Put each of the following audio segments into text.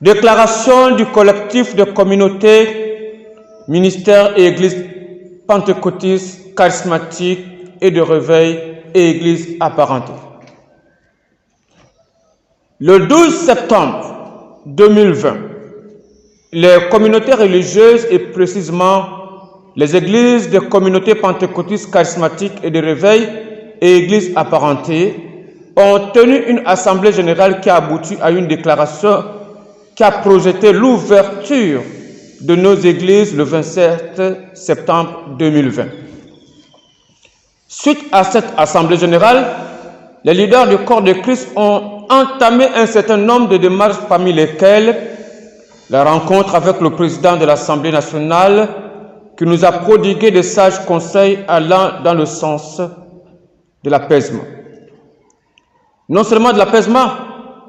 Déclaration du collectif de communautés, ministères et églises pentecôtistes, charismatiques et de réveil et églises apparentées. Le 12 septembre 2020, les communautés religieuses et précisément les églises de communautés pentecôtistes, charismatiques et de réveil et églises apparentées ont tenu une assemblée générale qui a abouti à une déclaration qui a projeté l'ouverture de nos églises le 27 septembre 2020. Suite à cette assemblée générale, les leaders du corps de Christ ont entamé un certain nombre de démarches, parmi lesquelles la rencontre avec le président de l'Assemblée nationale qui nous a prodigué de sages conseils allant dans le sens de l'apaisement. Non seulement de l'apaisement,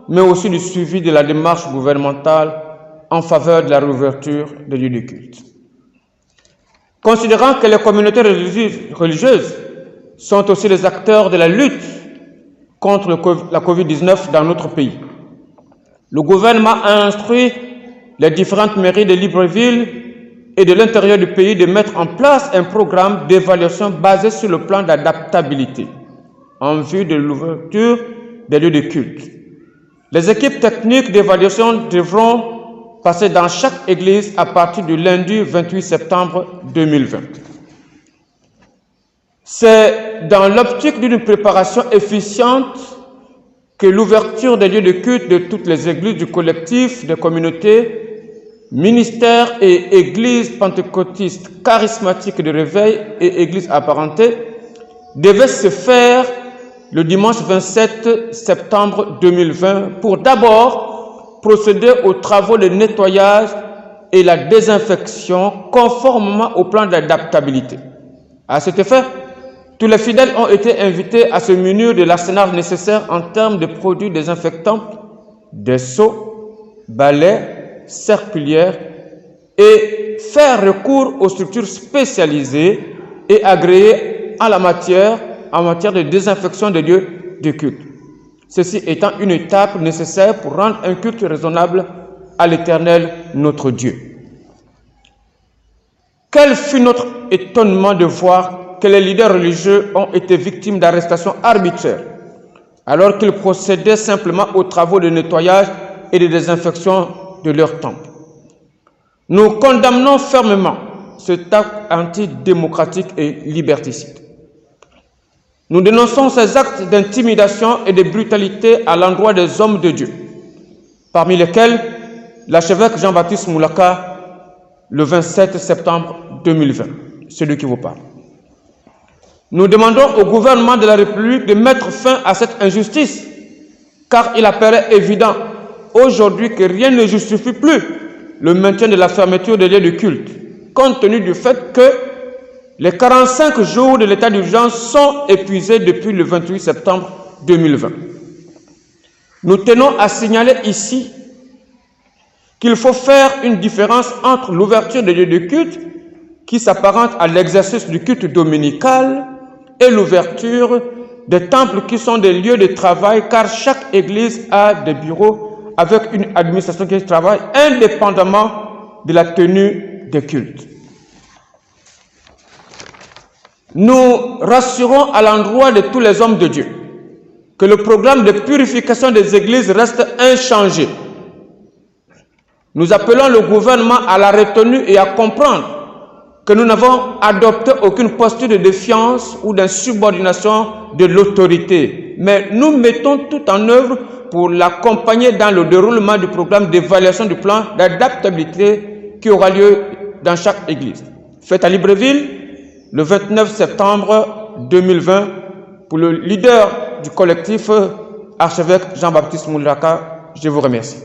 mais aussi du suivi de la démarche gouvernementale en faveur de la réouverture des lieux de culte. Considérant que les communautés religieuses sont aussi les acteurs de la lutte contre la COVID-19 dans notre pays, le gouvernement a instruit les différentes mairies de Libreville et de l'intérieur du pays de mettre en place un programme d'évaluation basé sur le plan d'adaptabilité en vue de l'ouverture des lieux de culte. Les équipes techniques d'évaluation devront passer dans chaque église à partir du lundi 28 septembre 2020. C'est dans l'optique d'une préparation efficiente que l'ouverture des lieux de culte de toutes les églises du collectif des communautés, ministères et églises pentecôtistes, charismatiques de réveil et églises apparentées devait se faire le dimanche 27 septembre 2020 pour d'abord procéder aux travaux de nettoyage et la désinfection conformément au plan d'adaptabilité. À cet effet, tous les fidèles ont été invités à se munir de l'arsenal nécessaire en termes de produits désinfectants, des seaux, balais, serpillières et faire recours aux structures spécialisées et agréées en matière de désinfection des lieux de culte. Ceci étant une étape nécessaire pour rendre un culte raisonnable à l'Éternel, notre Dieu. Quel fut notre étonnement de voir que les leaders religieux ont été victimes d'arrestations arbitraires, alors qu'ils procédaient simplement aux travaux de nettoyage et de désinfection de leur temple. Nous condamnons fermement cet acte antidémocratique et liberticide. Nous dénonçons ces actes d'intimidation et de brutalité à l'endroit des hommes de Dieu, parmi lesquels l'archevêque Jean-Baptiste Moulaka, le 27 septembre 2020, celui qui vous parle. Nous demandons au gouvernement de la République de mettre fin à cette injustice, car il apparaît évident aujourd'hui que rien ne justifie plus le maintien de la fermeture des lieux de culte, compte tenu du fait que les 45 jours de l'état d'urgence sont épuisés depuis le 28 septembre 2020. Nous tenons à signaler ici qu'il faut faire une différence entre l'ouverture des lieux de culte qui s'apparente à l'exercice du culte dominical et l'ouverture des temples qui sont des lieux de travail, car chaque église a des bureaux avec une administration qui travaille indépendamment de la tenue des cultes. Nous rassurons à l'endroit de tous les hommes de Dieu que le programme de purification des églises reste inchangé. Nous appelons le gouvernement à la retenue et à comprendre que nous n'avons adopté aucune posture de défiance ou d'insubordination de l'autorité, mais nous mettons tout en œuvre pour l'accompagner dans le déroulement du programme d'évaluation du plan d'adaptabilité qui aura lieu dans chaque église. Faites à Libreville le 29 septembre 2020 pour le leader du collectif, archevêque Jean-Baptiste Moulaka. Je vous remercie.